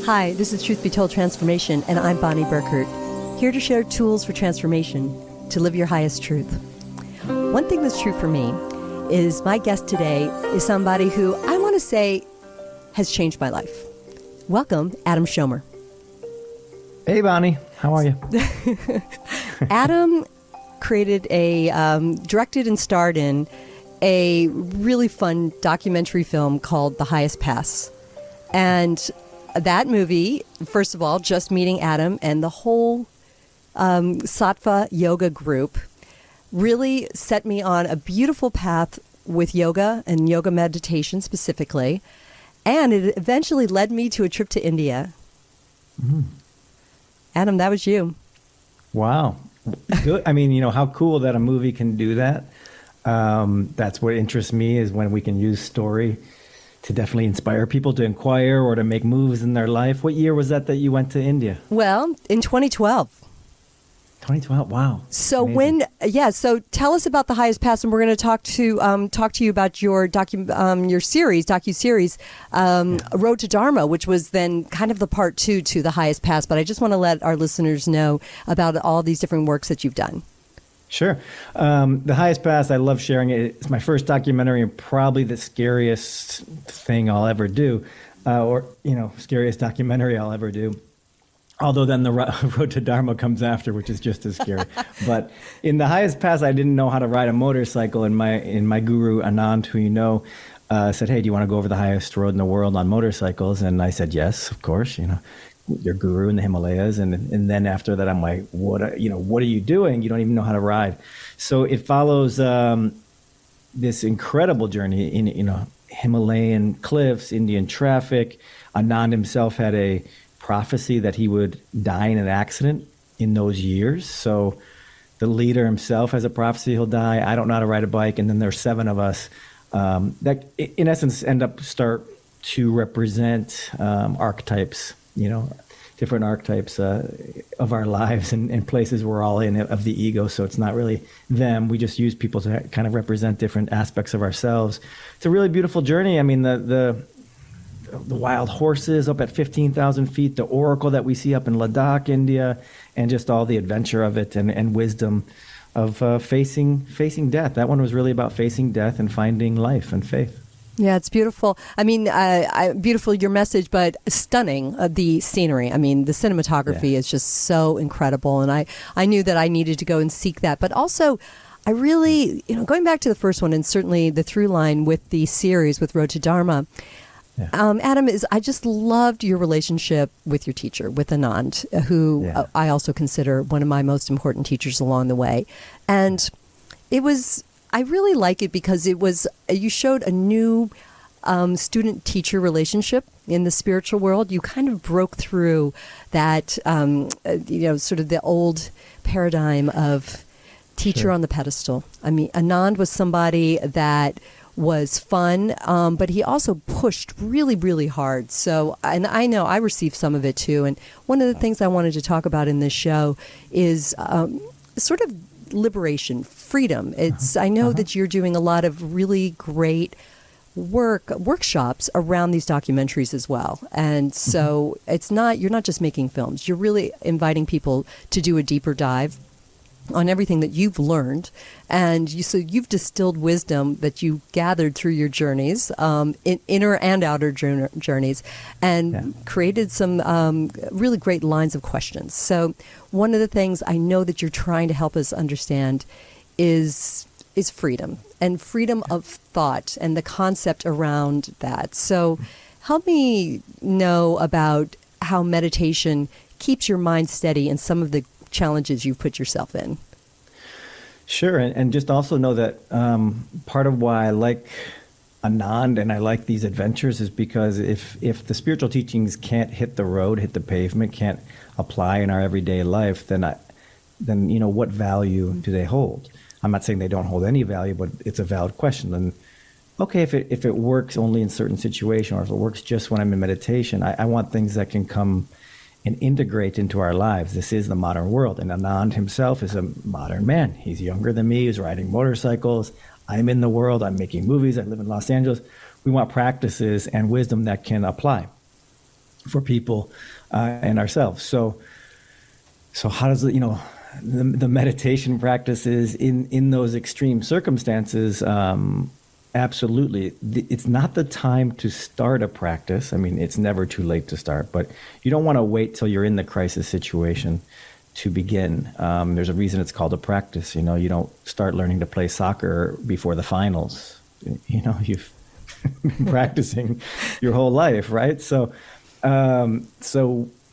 Hi, this is Truth Be Told Transformation, and I'm Bonnie Burkert, here to share tools for transformation to live your highest truth. One thing that's true for me is my guest today is somebody who I want to say has changed my life. Welcome, Adam Schomer. Hey, Bonnie. How are you? Adam created directed and starred in a really fun documentary film called The Highest Pass. And that movie, first of all, just meeting Adam and the whole Sattva yoga group really set me on a beautiful path with yoga and yoga meditation specifically. And it eventually led me to a trip to India. Mm. Adam, that was you. Wow. Good. I mean, how cool that a movie can do that. That's what interests me, is when we can use story to definitely inspire people to inquire or to make moves in their life. What year was that you went to India? Well, in 2012. 2012. Wow. So amazing. So tell us about The Highest Pass, and we're going to talk to you about your docu-series, Road to Dharma, which was then kind of the part 2 to The Highest Pass. But I just want to let our listeners know about all these different works that you've done. Sure. The Highest Pass, I love sharing it. It's my first documentary and probably the scariest thing I'll ever do, scariest documentary I'll ever do. Although then the Road to Dharma comes after, which is just as scary. But in The Highest Pass, I didn't know how to ride a motorcycle, and my guru, Anand, who said, "Hey, do you want to go over the highest road in the world on motorcycles?" And I said, "Yes, of course, your guru in the Himalayas." And then after that, I'm like, what are you doing? You don't even know how to ride. So it follows this incredible journey in Himalayan cliffs, Indian traffic. Anand himself had a prophecy that he would die in an accident in those years. So the leader himself has a prophecy he'll die. I don't know how to ride a bike. And then there's 7 of us that in essence start to represent archetypes, different archetypes of our lives and places we're all in of the ego. So it's not really them. We just use people to kind of represent different aspects of ourselves. It's a really beautiful journey. I mean, the wild horses up at 15,000 feet, the oracle that we see up in Ladakh, India, and just all the adventure of it and wisdom of facing death. That one was really about facing death and finding life and faith. Yeah, it's beautiful. I mean, beautiful, your message, but stunning, the scenery. I mean, the cinematography is just so incredible. And I knew that I needed to go and seek that. But also, I really, going back to the first one, and certainly the through line with the series with Road to Dharma, Adam, I just loved your relationship with your teacher, with Anand, who I also consider one of my most important teachers along the way. And I really like it because you showed a new student-teacher relationship in the spiritual world. You kind of broke through that, sort of the old paradigm of teacher on the pedestal. I mean, Anand was somebody that was fun, but he also pushed really, really hard. So, and I know I received some of it too. And one of the things I wanted to talk about in this show is sort of liberation, freedom. I know that you're doing a lot of really great workshops around these documentaries as well. And so you're not just making films. You're really inviting people to do a deeper dive on everything that you've learned, and so you've distilled wisdom that you gathered through your journeys, inner and outer journeys, and created some really great lines of questions. So one of the things I know that you're trying to help us understand is freedom, and freedom of thought, and the concept around that. So help me know about how meditation keeps your mind steady in some of the challenges you've put yourself in. Sure. And just also know that part of why I like Anand and I like these adventures is because if the spiritual teachings can't hit the road, hit the pavement, can't apply in our everyday life, then what value do they hold? I'm not saying they don't hold any value, but it's a valid question. And okay, if it works only in certain situations, or if it works just when I'm in meditation, I want things that can come and integrate into our lives. This is the modern world. And Anand himself is a modern man. He's younger than me. He's riding motorcycles. I'm in the world. I'm making movies. I live in Los Angeles. We want practices and wisdom that can apply. for people and ourselves. So how does it, the meditation practices in those extreme circumstances, absolutely. It's not the time to start a practice. I mean, it's never too late to start, but you don't want to wait till you're in the crisis situation to begin. There's a reason it's called a practice. You don't start learning to play soccer before the finals. You've been practicing your whole life, right? So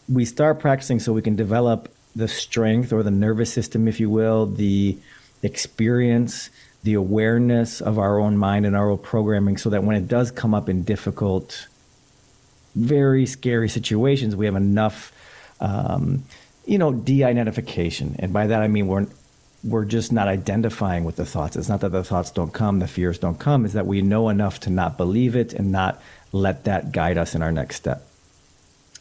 we start practicing so we can develop the strength or the nervous system, if you will, the experience, the awareness of our own mind and our own programming, so that when it does come up in difficult, very scary situations, we have enough, de-identification. And by that, I mean, we're just not identifying with the thoughts. It's not that the thoughts don't come, the fears don't come, it's that we know enough to not believe it and not let that guide us in our next step.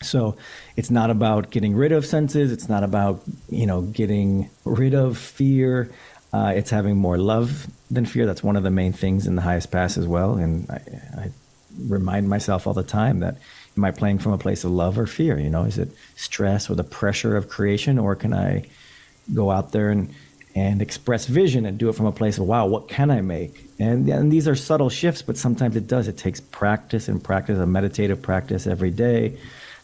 So it's not about getting rid of senses. It's not about, getting rid of fear. It's having more love than fear. That's one of the main things in the highest pass as well. And I remind myself all the time that, am I playing from a place of love or fear? Is it stress or the pressure of creation, or can I go out there and express vision and do it from a place of, wow, what can I make? And these are subtle shifts, but sometimes it does. It takes practice and practice, a meditative practice every day.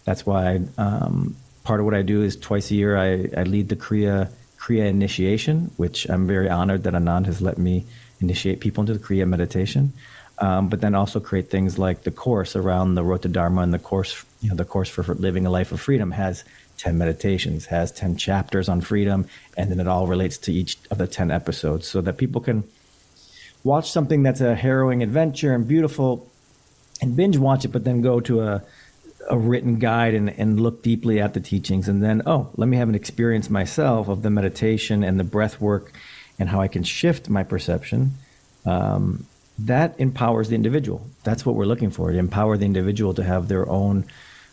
That's why part of what I do is twice a year I lead the Kriya initiation, which I'm very honored that Anand has let me initiate people into the Kriya meditation. But then also create things like the course around the Road to Dharma, and the course for living a life of freedom has 10 meditations, has 10 chapters on freedom, and then it all relates to each of the 10 episodes, so that people can watch something that's a harrowing adventure and beautiful and binge watch it, but then go to a written guide and look deeply at the teachings, and then, let me have an experience myself of the meditation and the breath work and how I can shift my perception. That empowers the individual. That's what we're looking for, to empower the individual to have their own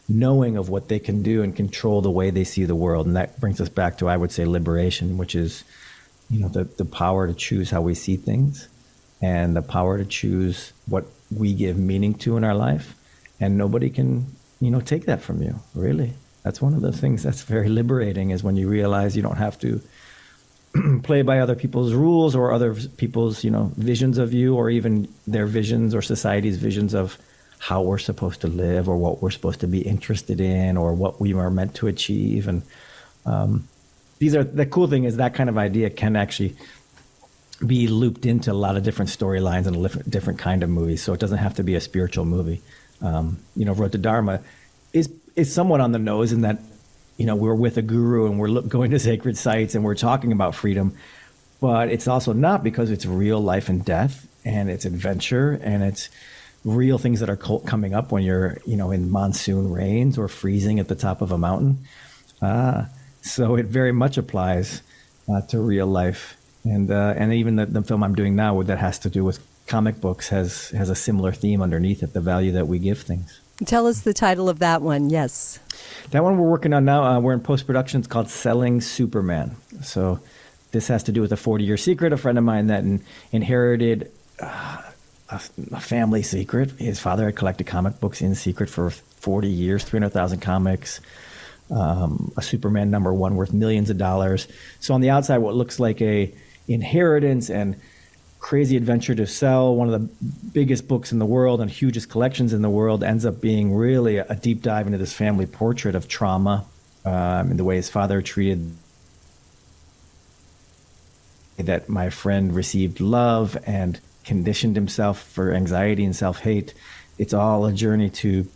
knowing of what they can do and control the way they see the world. And that brings us back to, I would say, liberation, which is, the power to choose how we see things and the power to choose what we give meaning to in our life. And nobody can, take that from you, really. That's one of the things that's very liberating, is when you realize you don't have to play by other people's rules or other people's, visions of you, or even their visions or society's visions of how we're supposed to live, or what we're supposed to be interested in, or what we are meant to achieve. And the cool thing is that kind of idea can actually be looped into a lot of different storylines and a different kind of movies. So it doesn't have to be a spiritual movie. Road to Dharma is somewhat on the nose in that, we're with a guru and we're going to sacred sites and we're talking about freedom, but it's also not, because it's real life and death, and it's adventure, and it's real things that are coming up when you're, in monsoon rains or freezing at the top of a mountain. So it very much applies to real life. And even the film I'm doing now, that has to do with comic books, has a similar theme underneath it, the value that we give things. Tell us the title of that one. Yes. That one we're working on now. We're in post-production. It's called Selling Superman. So this has to do with a 40-year secret. A friend of mine that inherited a family secret. His father had collected comic books in secret for 40 years, 300,000 comics, a Superman #1 worth millions of dollars. So on the outside, what looks like a inheritance and crazy adventure to sell one of the biggest books in the world and hugest collections in the world ends up being really a deep dive into this family portrait of trauma, and the way his father treated, that my friend received love and conditioned himself for anxiety and self-hate. It's all a journey to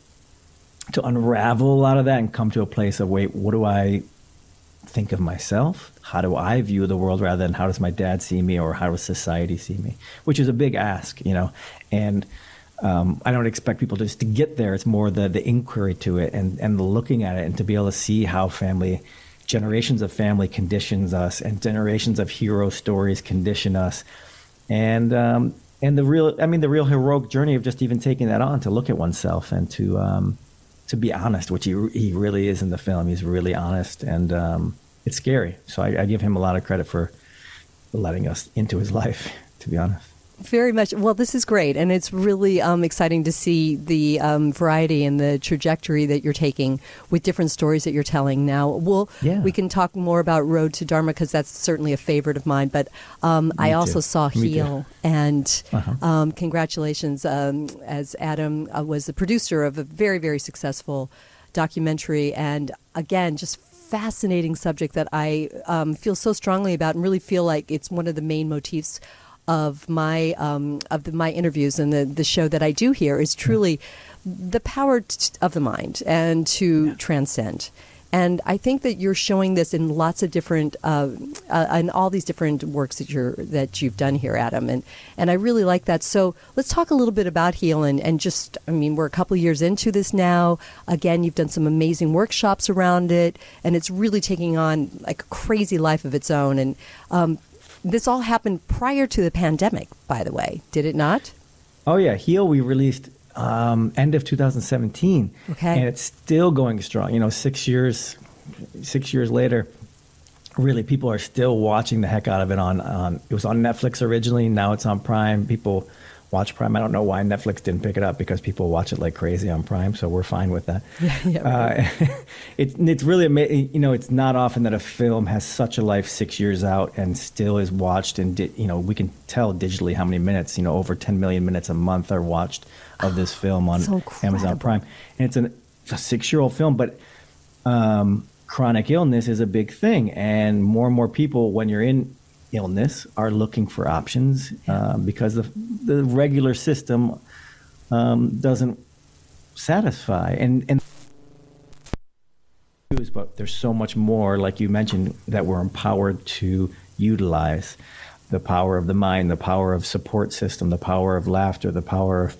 unravel a lot of that and come to a place of, wait, what do I think of myself? How do I view the world, rather than how does my dad see me or how does society see me? Which is a big ask, and I don't expect people just to get there. It's more the inquiry to it and the looking at it, and to be able to see how generations of family conditions us, and generations of hero stories condition us. And the real heroic journey of just even taking that on, to look at oneself and to be honest, which he really is in the film. He's really honest, and it's scary. So I give him a lot of credit for letting us into his life, to be honest. Very much. Well, this is great, and it's really exciting to see the variety and the trajectory that you're taking with different stories that you're telling. Now, we can talk more about Road to Dharma because that's certainly a favorite of mine. But I also saw HEAL, and congratulations, as Adam was the producer of a very, very successful documentary, and again, just fascinating subject that I feel so strongly about, and really feel like it's one of the main motifs of my my interviews and the show that I do here is truly the power of the mind and to transcend. And I think that you're showing this in lots of different, in all these different works that you've done here, Adam. And I really like that. So let's talk a little bit about HEAL and just, I mean, we're a couple years into this now. Again, you've done some amazing workshops around it, and it's really taking on like a crazy life of its own. And this all happened prior to the pandemic, by the way, did it not? Oh yeah, HEAL we released end of 2017, and it's still going strong. You know, 6 years later, really people are still watching the heck out of it. It was on Netflix originally, now it's on Prime. People watch Prime. I don't know why Netflix didn't pick it up because people watch it like crazy on Prime, so we're fine with that. Right. It's really amazing. You know, it's not often that a film has such a life 6 years out and still is watched. And we can tell digitally how many minutes. You know, over 10 million minutes a month are watched of this film on Amazon Prime. And it's a 6-year-old film, but chronic illness is a big thing, and more people, when you're in illness, are looking for options because the regular system doesn't satisfy. And but there's so much more, like you mentioned, that we're empowered to utilize. The power of the mind, the power of support system, the power of laughter, the power of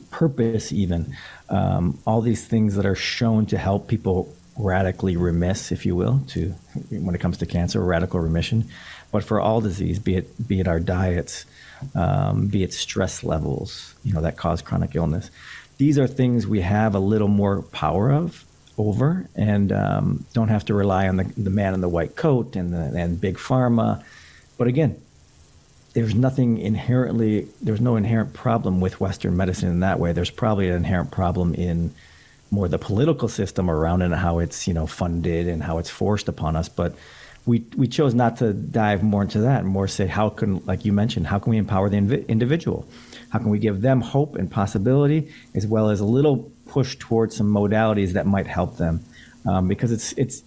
purpose, even. All these things that are shown to help people radically remiss, if you will, when it comes to cancer, radical remission. But for all disease, be it our diets, be it stress levels, that cause chronic illness. These are things we have a little more power over, and don't have to rely on the man in the white coat and big pharma. But again, there's no inherent problem with Western medicine in that way. There's probably an inherent problem in more the political system around it and how it's funded and how it's forced upon us. But we chose not to dive more into that and more say, how can, like you mentioned, how can we empower the individual? How can we give them hope and possibility, as well as a little push towards some modalities that might help them? Because it's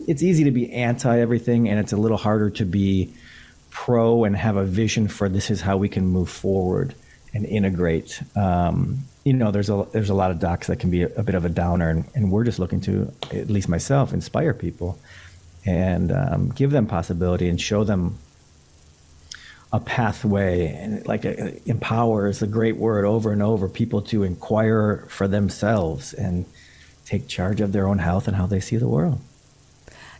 easy to be anti everything, and it's a little harder to be pro and have a vision for this is how we can move forward and integrate. There's a lot of docs that can be a bit of a downer, and we're just looking to, at least myself, inspire people and give them possibility and show them a pathway. And empower is a great word over and over, people to inquire for themselves and take charge of their own health and how they see the world.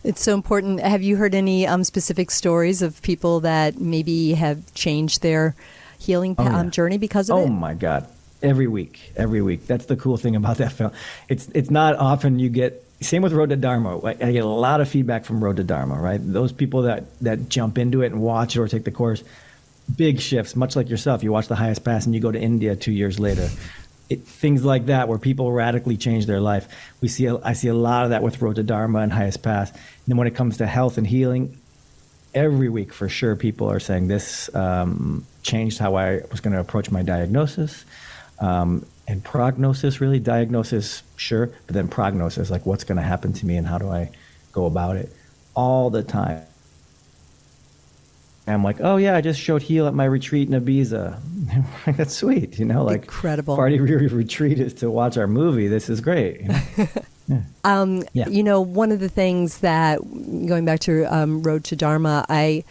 It's so important. Have you heard any specific stories of people that maybe have changed their healing journey because of it? Oh my God. Every week. That's the cool thing about that film. It's not often you get, same with Road to Dharma. I get a lot of feedback from Road to Dharma, right? Those people that jump into it and watch it or take the course, big shifts, much like yourself. You watch The Highest Path and you go to India 2 years later. Things like that where people radically change their life. I see a lot of that with Road to Dharma and Highest Path. And then when it comes to health and healing, every week for sure people are saying this changed how I was going to approach my diagnosis. And prognosis, really. Diagnosis, sure, but then prognosis, like what's going to happen to me and how do I go about it, all the time. And I'm like, oh yeah, I just showed HEAL at my retreat in Ibiza. That's sweet, Incredible. Part of your retreat is to watch our movie. This is great. Yeah. One of the things that, going back to Road to Dharma, I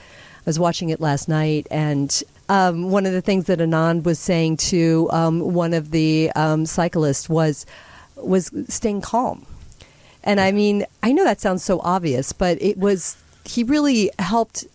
was watching it last night, and one of the things that Anand was saying to one of the cyclists was staying calm. And I mean, I know that sounds so obvious, but he really helped.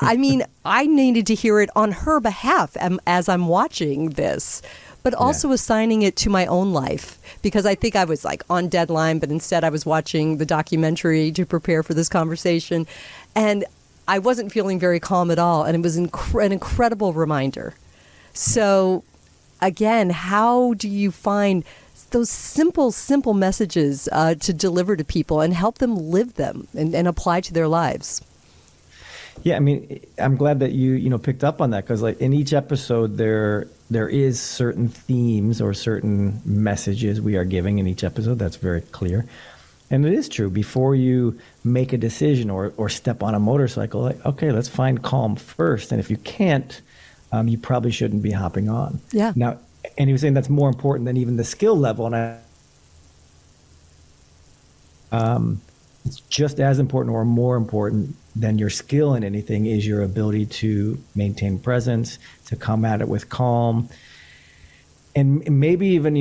I mean, I needed to hear it on her behalf as I'm watching this, but also assigning it to my own life, because I think I was like on deadline, but instead I was watching the documentary to prepare for this conversation. And I wasn't feeling very calm at all, and it was an incredible reminder. So, again, how do you find those simple messages to deliver to people and help them live them and apply to their lives? Yeah, I mean, I'm glad that you picked up on that, because like in each episode there is certain themes or certain messages we are giving in each episode. That's very clear. And it is true. Before you make a decision or step on a motorcycle, like, okay, let's find calm first. And if you can't, you probably shouldn't be hopping on. Yeah. Now, and he was saying that's more important than even the skill level. And it's just as important or more important than your skill in anything is your ability to maintain presence, to come at it with calm. And maybe even,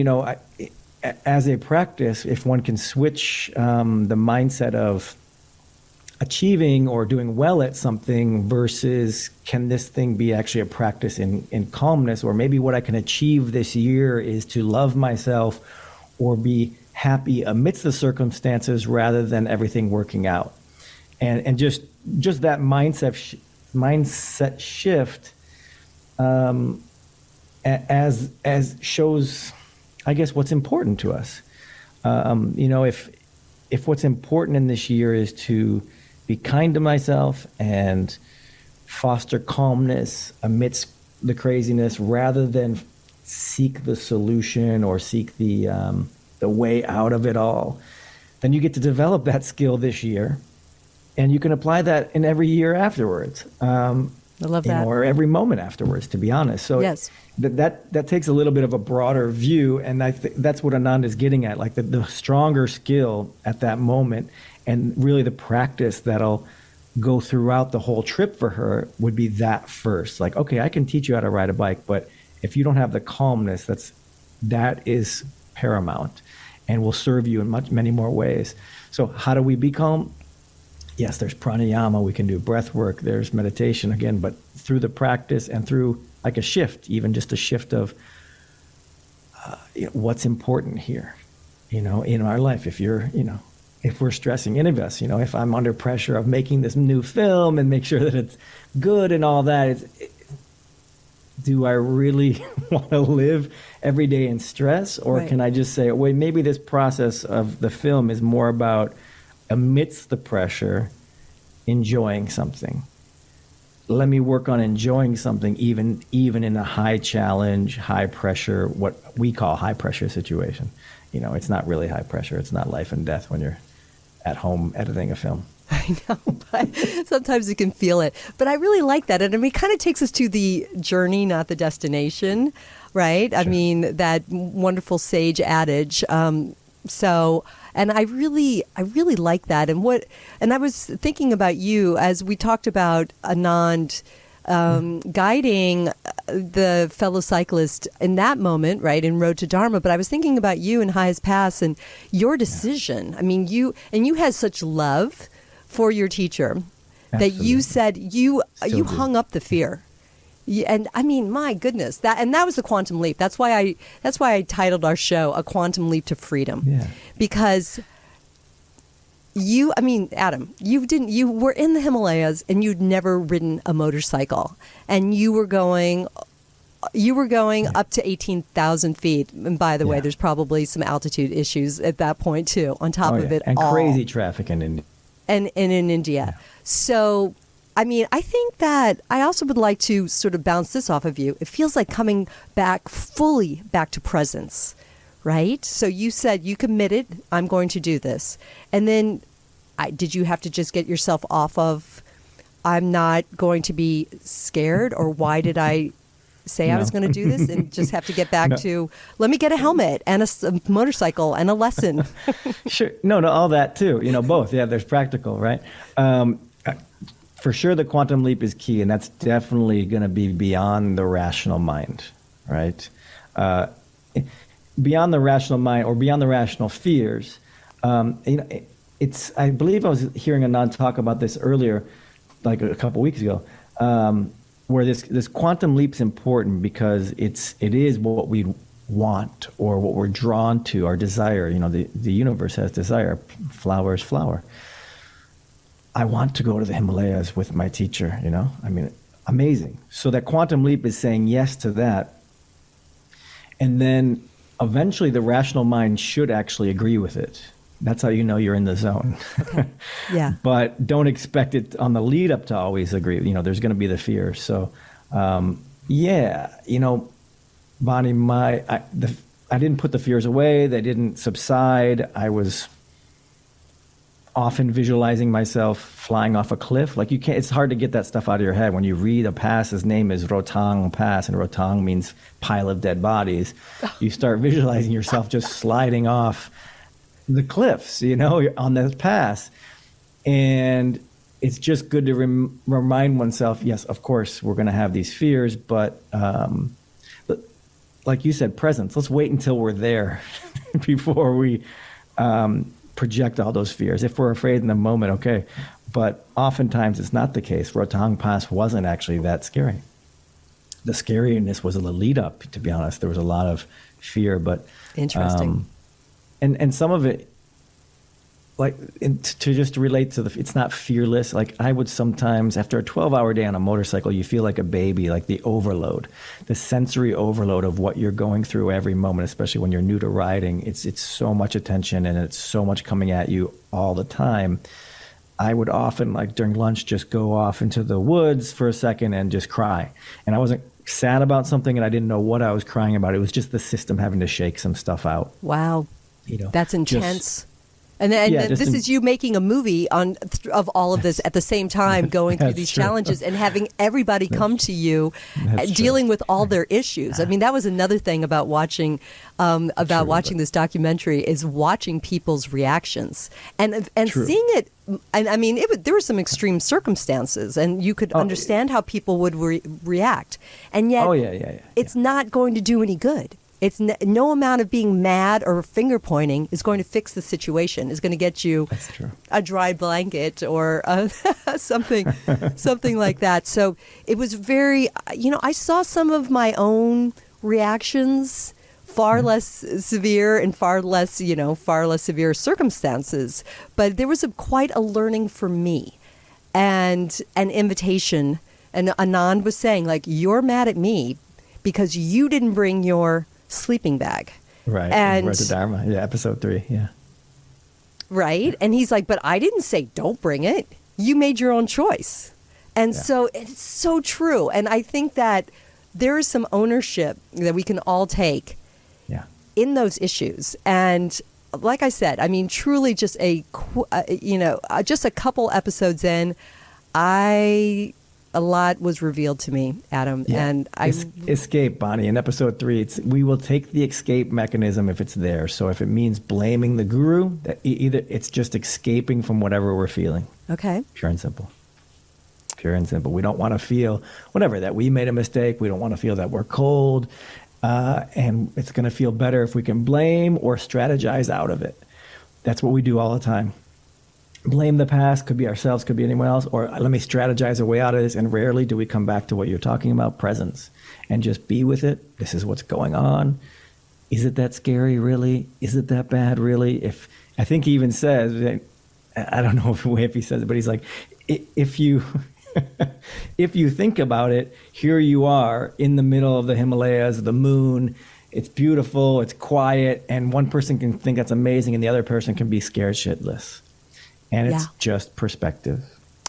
as a practice, if one can switch the mindset of achieving or doing well at something versus can this thing be actually a practice in calmness, or maybe what I can achieve this year is to love myself or be happy amidst the circumstances rather than everything working out. And just that mindset shift as shows, I guess, what's important to us. If what's important in this year is to be kind to myself and foster calmness amidst the craziness rather than seek the solution or seek the way out of it all, then you get to develop that skill this year, and you can apply that in every year afterwards. I love that. Or every moment afterwards, to be honest. So yes. that takes a little bit of a broader view, and that's what Anand is getting at, like the stronger skill at that moment, and really the practice that'll go throughout the whole trip for her would be that first. Like, okay, I can teach you how to ride a bike, but if you don't have the calmness, that is paramount and will serve you in many more ways. So how do we be calm? Yes, there's pranayama, we can do breath work, there's meditation again, but through the practice and through like a shift, even just a shift of what's important here, in our life. If we're stressing, any of us, if I'm under pressure of making this new film and make sure that it's good and all that, do I really want to live every day in stress? Or right. Can I just say, wait, maybe this process of the film is more about amidst the pressure, enjoying something. Let me work on enjoying something even in a high challenge, high pressure, what we call high pressure situation. It's not really high pressure. It's not life and death when you're at home editing a film. I know, but sometimes you can feel it. But I really like that. And it kind of takes us to the journey, not the destination, right? Sure. I mean, that wonderful sage adage. And I really like that. And I was thinking about you as we talked about Anand guiding the fellow cyclist in that moment, right, in Road to Dharma. But I was thinking about you in Highest Pass and your decision. Yeah. I mean, you had such love for your teacher. Absolutely. That you said you hung up the fear. And I mean, my goodness, that was the quantum leap. That's why I titled our show "A Quantum Leap to Freedom," because Adam, you were in the Himalayas and you'd never ridden a motorcycle, and you were going up to 18,000 feet. And by the way, there's probably some altitude issues at that point too. On top of it, and all. Crazy traffic in India. And in India, so. I mean, I think that I also would like to sort of bounce this off of you. It feels like coming fully back to presence, right? So you said you committed, I'm going to do this. And then did you have to just get yourself off of, I'm not going to be scared, or why did I say I was going to do this, and just have to get back to, let me get a helmet and a motorcycle and a lesson? Sure. No, all that too. Both. Yeah, there's practical, right? For sure, the quantum leap is key, and that's definitely going to be beyond the rational mind, right? Beyond the rational mind or beyond the rational fears. I believe I was hearing Anand talk about this earlier, like a couple weeks ago, where this quantum leap's important because it is what we want or what we're drawn to, our desire. The universe has desire. Flower is flower. I want to go to the Himalayas with my teacher, you know? I mean, amazing. So that quantum leap is saying yes to that. And then eventually the rational mind should actually agree with it. That's how you know you're in the zone. Okay. Yeah. But don't expect it on the lead up to always agree. You know, there's going to be the fear. So, yeah, you know, Bonnie, I didn't put the fears away. They didn't subside. I was often visualizing myself flying off a cliff. Like you can't, it's hard to get that stuff out of your head. When you read a pass, his name is Rotang Pass, and Rotang means pile of dead bodies. You start visualizing yourself just sliding off the cliffs, you know, on this pass. And it's just good to remind oneself, yes, of course, we're going to have these fears, but like you said, presence. Let's wait until we're there before we project all those fears. If we're afraid in the moment, okay. But oftentimes it's not the case. Rotang Pass wasn't actually that scary. The scariness was the lead up, to be honest. There was a lot of fear, but interesting. And some of it, like to just relate to it's not fearless. Like I would sometimes, after a 12-hour day on a motorcycle, you feel like a baby, like the overload, the sensory overload of what you're going through every moment, especially when you're new to riding. It's so much attention and it's so much coming at you all the time. I would often, like during lunch, just go off into the woods for a second and just cry. And I wasn't sad about something and I didn't know what I was crying about. It was just the system having to shake some stuff out. Wow. You know, that's intense. And this is you making a movie of all of this at the same time, going through these challenges and having everybody come to you, dealing with all their issues. I mean, that was another thing about watching this documentary is watching people's reactions and seeing it. And I mean, there were some extreme circumstances, and you could understand how people would react, and yet it's not going to do any good. It's no amount of being mad or finger pointing is going to fix the situation. Is going to get you a dry blanket or something like that. So it was very, I saw some of my own reactions, far less severe and far less severe circumstances. But there was quite a learning for me and an invitation. And Anand was saying, like, you're mad at me because you didn't bring your sleeping bag. Right. And the Dharma. Yeah, episode 3. Yeah. Right. And he's like, but I didn't say don't bring it. You made your own choice. And so it's so true. And I think that there is some ownership that we can all take in those issues. And like I said, I mean, truly just just a couple episodes in, a lot was revealed to me, Adam, and I escape, Bonnie. In episode 3, we will take the escape mechanism if it's there. So if it means blaming the guru, that either it's just escaping from whatever we're feeling. Okay, pure and simple. Pure and simple. We don't want to feel whatever that we made a mistake. We don't want to feel that we're cold, and it's going to feel better if we can blame or strategize out of it. That's what we do all the time. Blame the past, could be ourselves, could be anyone else, or let me strategize a way out of this. And rarely do we come back to what you're talking about, presence, and just be with it. This is what's going on. Is it that scary, really? Is it that bad, really? I think he even says, I don't know if he says it, but he's like, if you think about it, here you are in the middle of the Himalayas, the moon. It's beautiful, it's quiet, and one person can think that's amazing, and the other person can be scared shitless. And it's just perspective.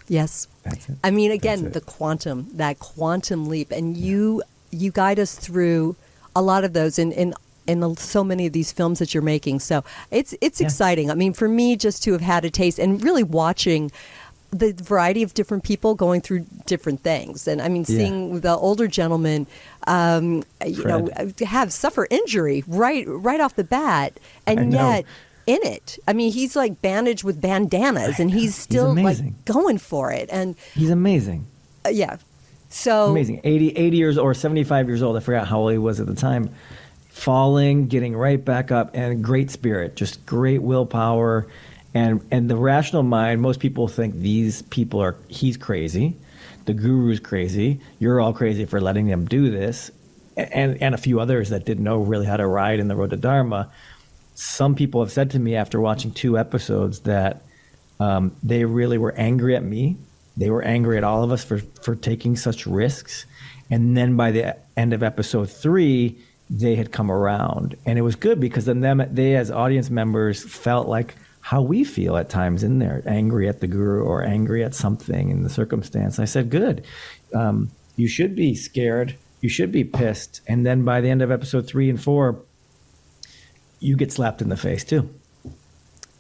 Yes. That's it. I mean, again, that quantum leap. And you guide us through a lot of those in so many of these films that you're making. So it's exciting. I mean, for me, just to have had a taste and really watching the variety of different people going through different things. And I mean, seeing the older gentleman, suffer injury right off the bat. And yet, in it. I mean, he's like bandaged with bandanas and he's still like going for it. And he's amazing. So amazing. 80 years or 75 years old. I forgot how old he was at the time. Falling, getting right back up, and great spirit, just great willpower. And the rational mind, most people think he's crazy. The guru's crazy. You're all crazy for letting them do this. And a few others that didn't know really how to ride in the road to Dharma. Some people have said to me after watching 2 episodes that They really were angry at me. They were angry at all of us for taking such risks. And then by the end of episode 3, they had come around. And it was good because then they as audience members felt like how we feel at times in there, angry at the guru or angry at something in the circumstance. I said, good. You should be scared. You should be pissed. And then by the end of episode 3 and 4, you get slapped in the face too.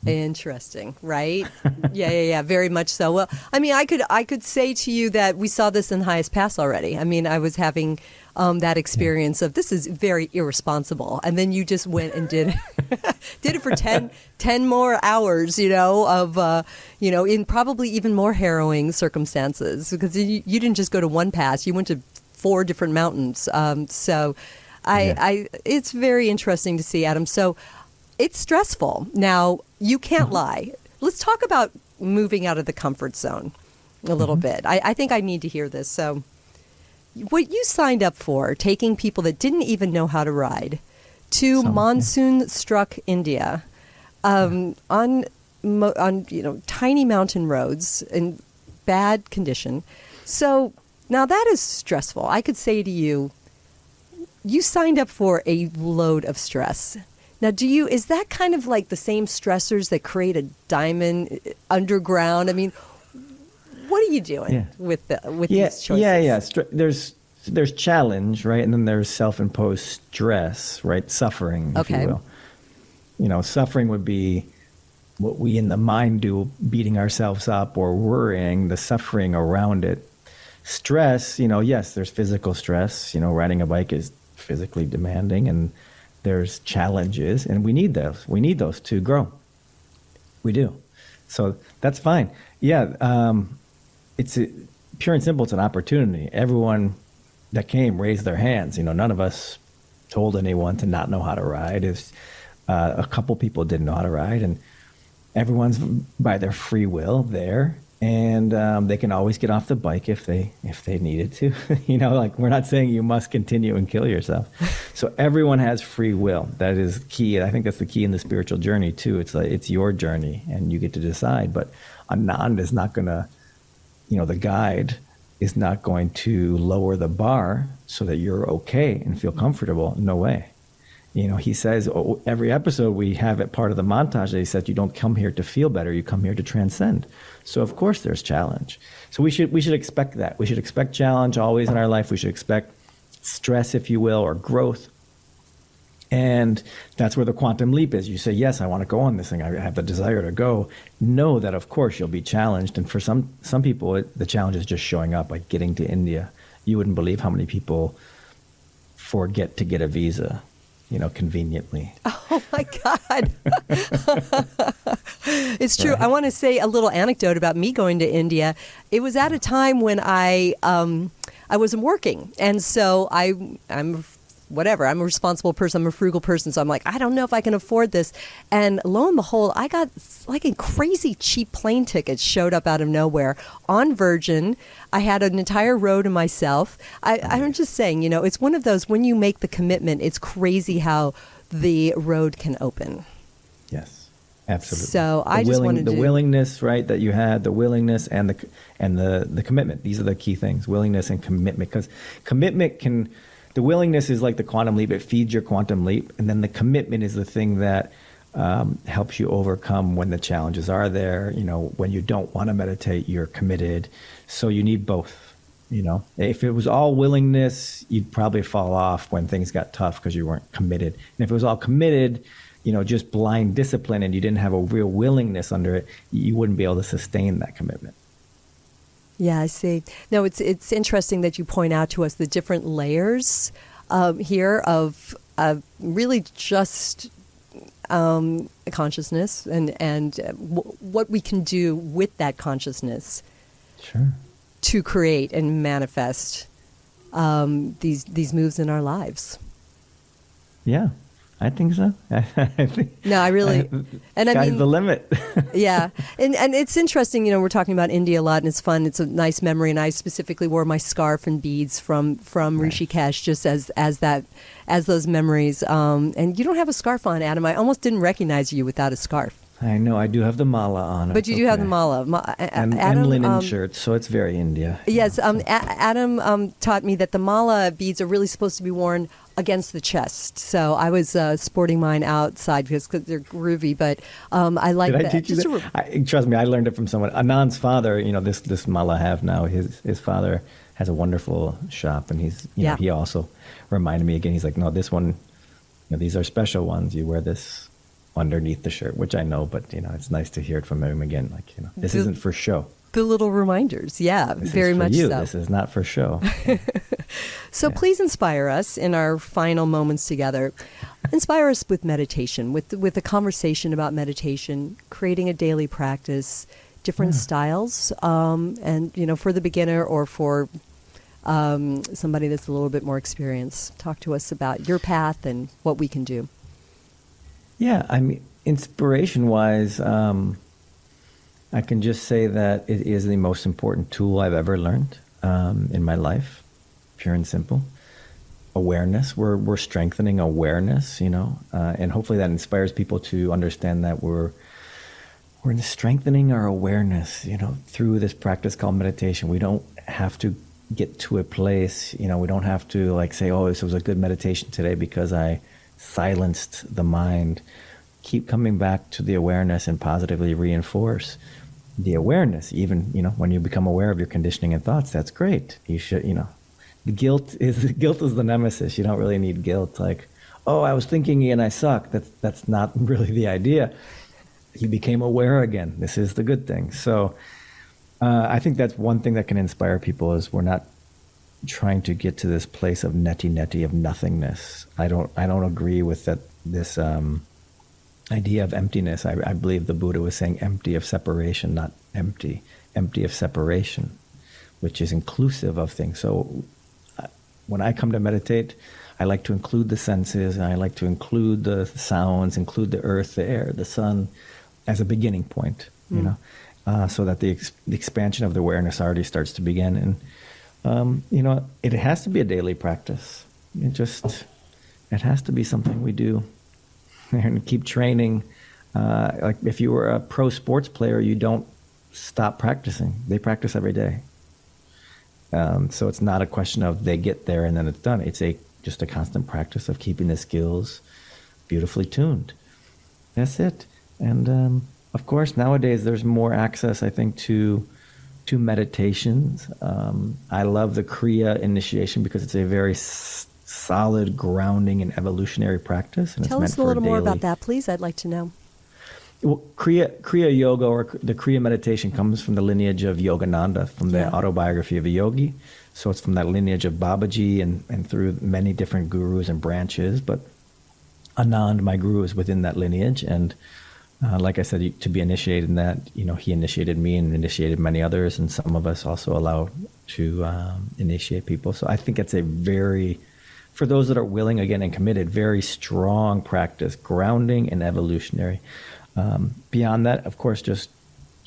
Interesting, right? Yeah, very much so. Well, I mean, I could say to you that we saw this in Highest Pass already. I mean, I was having that experience of this is very irresponsible, and then you just went and did it for 10 more hours, of in probably even more harrowing circumstances, because you didn't just go to one pass, you went to 4 different mountains. It's very interesting to see, Adam. So it's stressful. Now, you can't lie. Let's talk about moving out of the comfort zone a little bit. I think I need to hear this. So what you signed up for, taking people that didn't even know how to ride to monsoon-struck India on tiny mountain roads in bad condition. So now that is stressful. I could say to you, you signed up for a load of stress. Now, is that kind of like the same stressors that create a diamond underground? I mean, what are you doing with these choices? Yeah. There's challenge, right? And then there's self-imposed stress, right? Suffering, if you will. Suffering would be what we in the mind do, beating ourselves up or worrying, the suffering around it. Stress, yes, there's physical stress. Riding a bike is physically demanding, and there's challenges, and we need those. We need those to grow. We do. So that's fine. Yeah, it's pure and simple. It's an opportunity. Everyone that came raised their hands. None of us told anyone to not know how to ride. A couple people didn't know how to ride, and everyone's by their free will there. And they can always get off the bike if they needed to. We're not saying you must continue and kill yourself. So everyone has free will. That is key. I think that's the key in the spiritual journey too. It's your journey, and you get to decide. But Anand is not going to, the guide is not going to lower the bar so that you're okay and feel comfortable. No way. He says every episode we have it part of the montage that he said, you don't come here to feel better, you come here to transcend. So of course there's challenge. So we should expect that. We should expect challenge always in our life. We should expect stress, if you will, or growth. And that's where the quantum leap is. You say, yes, I want to go on this thing. I have the desire to go. Know that of course you'll be challenged. And for some people, the challenge is just showing up, like getting to India. You wouldn't believe how many people forget to get a visa. Conveniently. Oh my God. It's true. Right. I want to say a little anecdote about me going to India. It was at a time when I wasn't working. And so I'm a responsible person. I'm a frugal person. So I'm like, I don't know if I can afford this. And lo and behold, I got like a crazy cheap plane ticket showed up out of nowhere on Virgin. I had an entire row to myself. I'm just saying, it's one of those, when you make the commitment, it's crazy how the road can open. Yes, absolutely. So I just wanted the willingness, right, that you had, the willingness and the commitment. These are the key things, willingness and commitment, because commitment can... The willingness is like the quantum leap. It feeds your quantum leap. And then the commitment is the thing that helps you overcome when the challenges are there. When you don't want to meditate, you're committed. So you need both. If it was all willingness, you'd probably fall off when things got tough because you weren't committed. And if it was all committed, just blind discipline, and you didn't have a real willingness under it, you wouldn't be able to sustain that commitment. Yeah, I see. No, it's interesting that you point out to us the different layers here of really just consciousness and what we can do with that consciousness. Sure. To create and manifest these moves in our lives. Yeah. I think so. No, I really, and sky's the limit. Yeah, and it's interesting. We're talking about India a lot, and it's fun. It's a nice memory, and I specifically wore my scarf and beads from Rishikesh just as those memories. And you don't have a scarf on, Adam. I almost didn't recognize you without a scarf. I know. I do have the mala on. But you do have the mala. And linen shirts, so it's very India. Yes, Adam taught me that the mala beads are really supposed to be worn against the chest. So I was sporting mine outside because they're groovy, but I like that. Did I teach you that? Trust me, I learned it from someone. Anand's father, this mala I have now, his father has a wonderful shop, and he also reminded me again, he's like, no, this one, these are special ones. You wear this underneath the shirt, which I know, but it's nice to hear it from him again. Like, this isn't for show. The little reminders, yeah, this very is for much you. so. This is not for show. So please inspire us in our final moments together. Inspire us with meditation, with a conversation about meditation, creating a daily practice, different styles, and for the beginner or for somebody that's a little bit more experienced. Talk to us about your path and what we can do. Yeah, I mean, inspiration-wise, I can just say that it is the most important tool I've ever learned in my life, pure and simple. Awareness, we're strengthening awareness, and hopefully that inspires people to understand that we're strengthening our awareness, through this practice called meditation. We don't have to get to a place, we don't have to say, oh, this was a good meditation today because I silenced the mind. Keep coming back to the awareness and positively reinforce the awareness. Even, when you become aware of your conditioning and thoughts, that's great. You should, guilt is the nemesis. You don't really need guilt. Like, oh, I was thinking and I suck. That's not really the idea. You became aware again. This is the good thing. So I think that's one thing that can inspire people is we're not trying to get to this place of neti of nothingness. I don't agree with that. This idea of emptiness. I believe the Buddha was saying empty of separation, not empty of separation, which is inclusive of things. So when I come to meditate, I like to include the senses, and I like to include the sounds, include the earth, the air, the sun, as a beginning point. So that the expansion of the awareness already starts to begin. And it has to be a daily practice. It has to be something we do and keep training. Like if you were a pro sports player, you don't stop practicing. They practice every day. So it's not a question of they get there and then it's done. It's just a constant practice of keeping the skills beautifully tuned. That's it. And of course, nowadays there's more access, I think, to meditations. I love the Kriya initiation because it's a very solid grounding and evolutionary practice. And Tell us a little more about that, please. I'd like to know. Well, Kriya Yoga, or the Kriya meditation, comes from the lineage of Yogananda, from the autobiography of a yogi. So it's from that lineage of Babaji and through many different gurus and branches. But Anand, my guru, is within that lineage. And like I said, to be initiated in that, he initiated me and initiated many others. And some of us also allow to initiate people. So I think it's for those that are willing, again, and committed, very strong practice, grounding and evolutionary. Beyond that, of course, just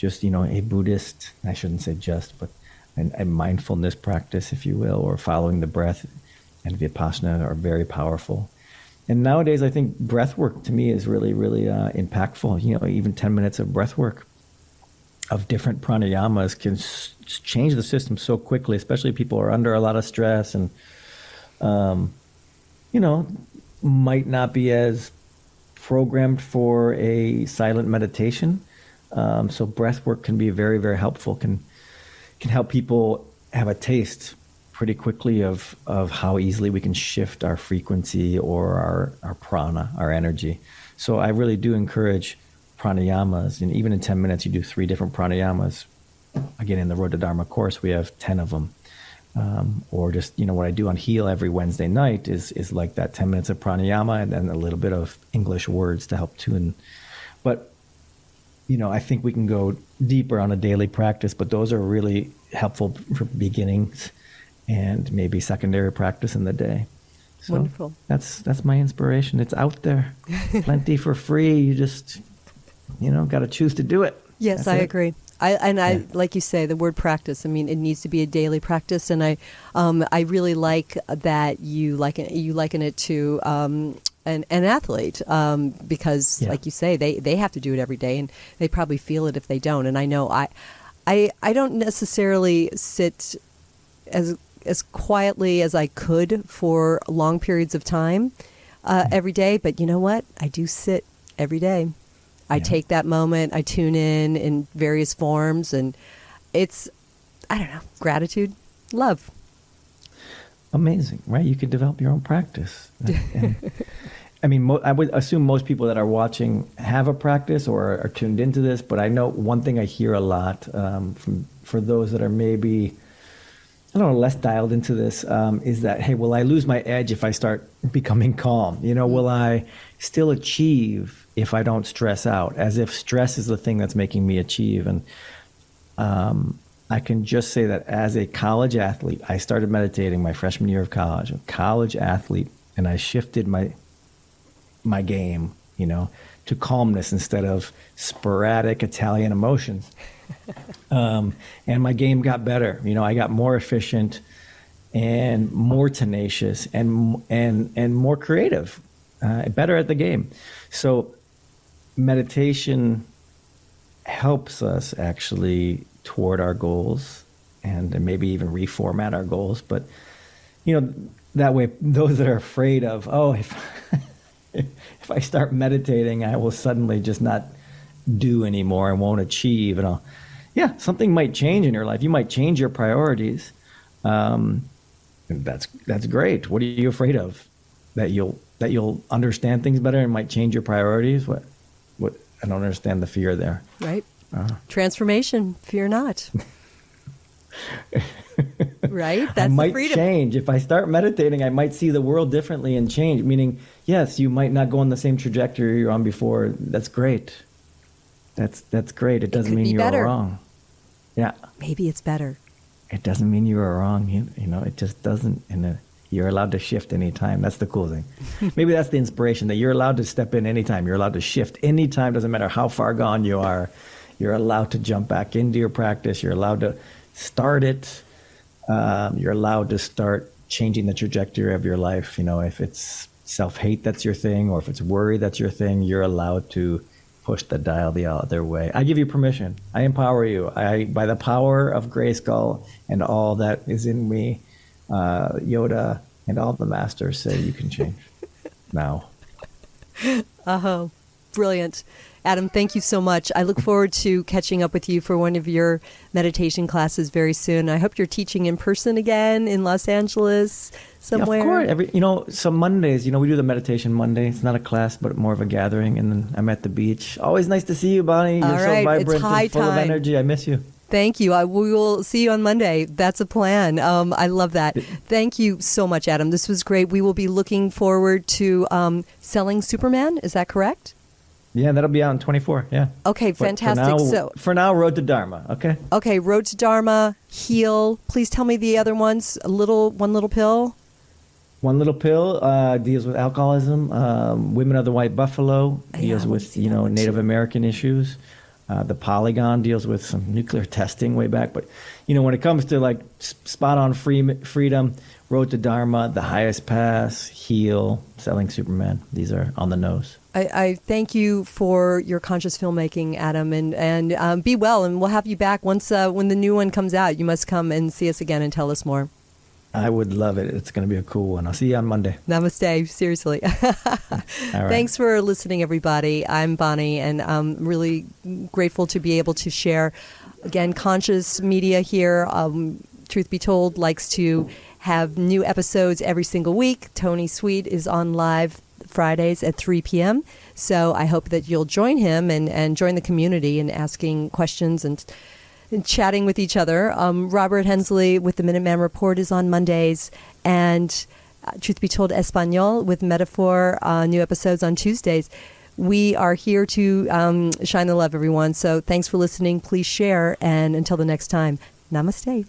a Buddhist, I shouldn't say just, but a mindfulness practice, if you will, or following the breath and Vipassana are very powerful. And nowadays, I think breath work to me is really, really impactful. Even 10 minutes of breath work of different pranayamas can change the system so quickly, especially if people are under a lot of stress and, might not be as programmed for a silent meditation. So breath work can be very, very helpful, can help people have a taste pretty quickly of how easily we can shift our frequency or our prana, our energy. So I really do encourage pranayamas, and even in 10 minutes you do 3 different pranayamas. Again, in the Road to Dharma course, we have 10 of them. Or just, what I do on HEAL every Wednesday night is like that 10 minutes of pranayama and then a little bit of English words to help tune. But, I think we can go deeper on a daily practice, but those are really helpful for beginnings and maybe secondary practice in the day. So wonderful. That's my inspiration. It's out there. Plenty for free. You just, got to choose to do it. Yes, I agree. I like you say, the word practice. I mean, it needs to be a daily practice, and I really like that you liken it to an athlete because, like you say, they have to do it every day, and they probably feel it if they don't. And I know I don't necessarily sit as quietly as I could for long periods of time every day, but you know what? I do sit every day. I take that moment, I tune in various forms, and it's, I don't know, gratitude, love. Amazing, right? You could develop your own practice. And, I mean, I would assume most people that are watching have a practice or are tuned into this, but I know one thing I hear a lot for those that are maybe, I don't know, less dialed into this, is that, hey, will I lose my edge if I start becoming calm? You know, will I still achieve if I don't stress out? As if stress is the thing that's making me achieve. And I can just say that as a college athlete, I started meditating my freshman year of college, a college athlete, and I shifted my game, you know, to calmness instead of sporadic Italian emotions. And my game got better. You know, I got more efficient and more tenacious and more creative, better at the game. So meditation helps us actually toward our goals and maybe even reformat our goals. But, you know, that way, those that are afraid of, if I start meditating, I will suddenly just not do anymore and won't achieve. And something might change in your life. You might change your priorities. And that's great. What are you afraid of? That you'll understand things better and might change your priorities? What? I don't understand the fear there. Right. Transformation. Fear not. Right? That's I might the freedom. Change. If I start meditating, I might see the world differently and change. Meaning, yes, you might not go on the same trajectory you're on before. That's great. That's great. It doesn't mean you're wrong. Yeah. Maybe it's better. It doesn't mean you were wrong. You know, it just doesn't. And you're allowed to shift anytime. That's the cool thing. Maybe that's the inspiration, that you're allowed to step in anytime. You're allowed to shift anytime. Doesn't matter how far gone you are. You're allowed to jump back into your practice. You're allowed to start it. You're allowed to start changing the trajectory of your life. You know, if it's self-hate that's your thing, or if it's worry that's your thing, you're allowed to push the dial the other way. I give you permission. I empower you. By the power of Grayskull and all that is in me, Yoda and all the masters say you can change now. Oh, brilliant. Adam, thank you so much. I look forward to catching up with you for one of your meditation classes very soon. I hope you're teaching in person again in Los Angeles somewhere. Yeah, of course. Some Mondays, we do the meditation Monday. It's not a class, but more of a gathering. And then I'm at the beach. Always nice to see you, Bonnie. You're so vibrant and full of energy. I miss you. Thank you. We will see you on Monday. That's a plan. I love that. Thank you so much, Adam. This was great. We will be looking forward to Selling Superman. Is that correct? Yeah, that'll be out in 24. Yeah. Okay, fantastic. For now, Road to Dharma. Okay. Okay, Road to Dharma, HEAL. Please tell me the other ones. One Little Pill. One Little Pill deals with alcoholism. Women of the White Buffalo deals with Native American issues. The Polygon deals with some nuclear testing way back. But when it comes to like spot on freedom, Road to Dharma, The Highest Pass, HEAL, Selling Superman. These are on the nose. I thank you for your conscious filmmaking, Adam, and be well. And we'll have you back when the new one comes out. You must come and see us again and tell us more. I would love it. It's going to be a cool one. I'll see you on Monday. Namaste. Seriously. All right. Thanks for listening, everybody. I'm Bonnie, and I'm really grateful to be able to share, again, conscious media here. Truth Be Told likes to have new episodes every single week. Tony Sweet is on live Fridays at 3 p.m. So I hope that you'll join him and join the community in asking questions and chatting with each other. Robert Hensley with the Minuteman Report is on Mondays, and Truth Be Told Espanol with Metaphor, new episodes on Tuesdays. We are here to shine the love, everyone. So thanks for listening. Please share, and until the next time, namaste.